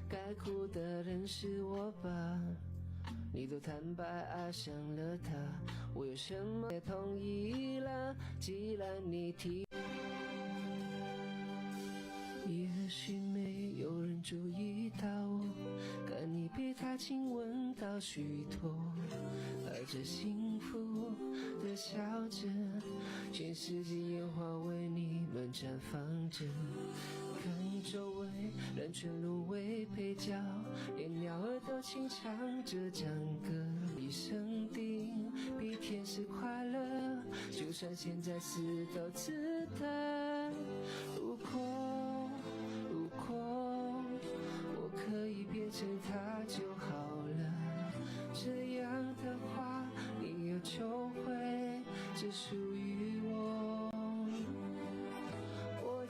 该哭的人是我吧？你都坦白爱上了他，我有什么也同意了？既然你提，也许没有人注意到我，看你被他亲吻到虚脱，而这幸福的笑着，全世界烟花为你们绽放着。看周围人全沦为配角，连鸟儿都轻唱着战歌。一生定比天使快乐，就算现在死都值得。如果我可以变成他就好了，这样的话你又就会只属于我。我